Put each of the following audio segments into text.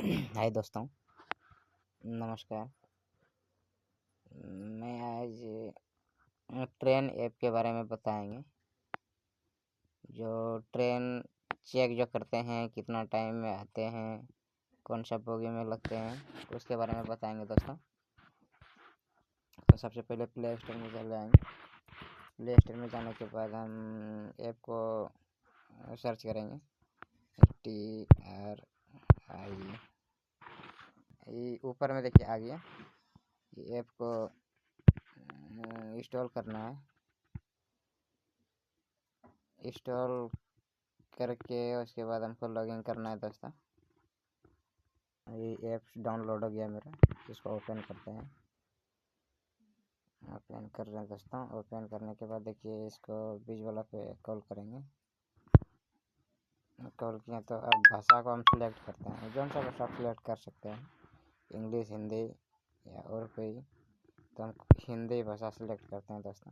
हाय दोस्तों, नमस्कार। मैं आज ट्रेन ऐप के बारे में बताएंगे। जो ट्रेन चेक जो करते हैं, कितना टाइम में आते हैं, कौन सा बोगी में लगते हैं, उसके बारे में बताएंगे दोस्तों। तो सबसे पहले प्ले स्टोर में चल जाएंगे। प्ले स्टोर में जाने के बाद हम ऐप को सर्च करेंगे। TRI ऊपर में देखिए आ गया। ये ऐप को इंस्टॉल करना है। इंस्टॉल करके उसके बाद हमको लॉगिन करना है दोस्तों। ये ऐप डाउनलोड हो गया मेरा, इसको ओपन करते हैं। ओपन कर रहे हैं दोस्तों। ओपन करने के बाद देखिए इसको विजुअल पे कॉल करेंगे। कॉल किया तो अब भाषा को हम सिलेक्ट करते हैं। जौन सा भाषा सिलेक्ट कर सकते हैं, इंग्लिश, हिंदी या और कोई। तो हम हिंदी भाषा सिलेक्ट करते हैं दोस्तों।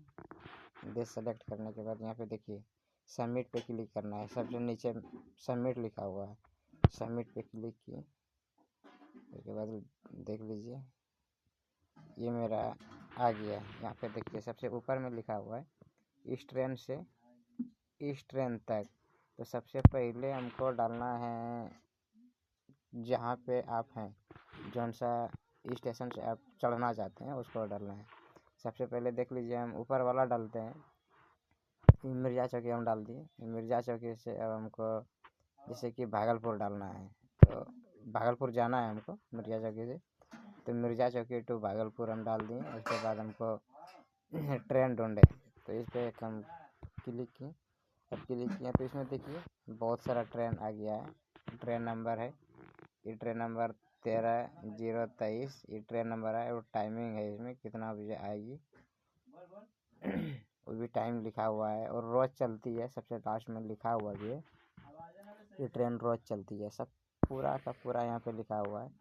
हिंदी सेलेक्ट करने के बाद यहाँ पे देखिए सबमिट पे क्लिक करना है। सबसे नीचे सबमिट लिखा हुआ है, सबमिट पे क्लिक किए। उसके बाद देख लीजिए ये मेरा आ गया है। यहाँ पे देखिए सबसे ऊपर में लिखा हुआ है इस ट्रेन से इस ट्रेन तक। तो सबसे पहले हमको डालना है जहाँ पे आप हैं, जौन सा स्टेशन से आप चढ़ना चाहते हैं उसको डालना है। सबसे पहले देख लीजिए हम ऊपर वाला डालते हैं। मिर्जा चौकी हम डाल दिए। मिर्जा चौकी से अब हमको जैसे कि भागलपुर डालना है, तो भागलपुर जाना है हमको मिर्जा चौकी से। तो मिर्जा चौकी टू भागलपुर हम डाल दिए। उसके बाद हमको ट्रेन ढूंढे, तो इस पर हम क्लिक किए। अब क्लिक किया तो इसमें देखिए बहुत सारा ट्रेन आ गया है। ट्रेन नंबर है, ये ट्रेन नंबर 13-023 ये ट्रेन नंबर है। और टाइमिंग है इसमें कितना बजे आएगी वो भी टाइम लिखा हुआ है। और रोज चलती है, सबसे लास्ट में लिखा हुआ भी है ये ट्रेन रोज चलती है। सब पूरा का पूरा यहाँ पे लिखा हुआ है।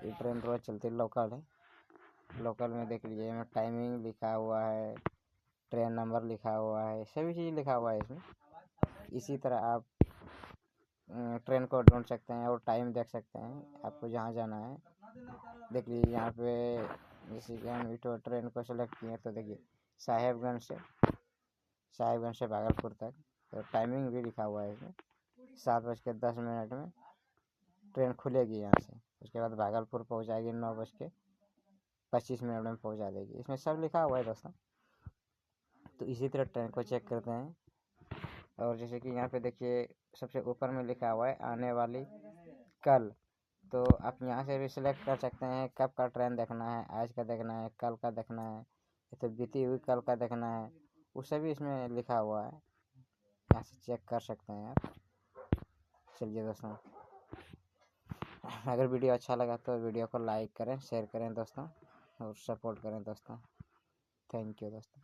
ये ट्रेन रोज चलती है, लोकल है। लोकल में देख लीजिए में टाइमिंग लिखा हुआ है, ट्रेन नंबर लिखा हुआ है, सभी चीज़ लिखा हुआ है इसमें। इसी तरह आप ट्रेन को ढूंढ सकते हैं और टाइम देख सकते हैं आपको जहाँ जाना है। देख लीजिए यहाँ पे जैसे कि हम इटो ट्रेन को सेलेक्ट किए तो देखिए साहेबगंज से भागलपुर तक। तो टाइमिंग भी लिखा हुआ है इसमें, 7:10 में ट्रेन खुलेगी यहाँ से। उसके बाद भागलपुर पहुँचाएगी 9:25 में पहुँचा देगी। इसमें सब लिखा हुआ है दोस्तों। तो इसी तरह ट्रेन को चेक करते हैं। और जैसे कि यहाँ पे देखिए सबसे ऊपर में लिखा हुआ है आने वाली कल। तो आप यहाँ से भी सिलेक्ट कर सकते हैं कब का ट्रेन देखना है, आज का देखना है, कल का देखना है, तो बीती हुई कल का देखना है, उसे भी इसमें लिखा हुआ है। यहाँ से चेक कर सकते हैं आप। चलिए दोस्तों, अगर वीडियो अच्छा लगा तो वीडियो को लाइक करें, शेयर करें दोस्तों, और सपोर्ट करें दोस्तों। थैंक यू दोस्तों।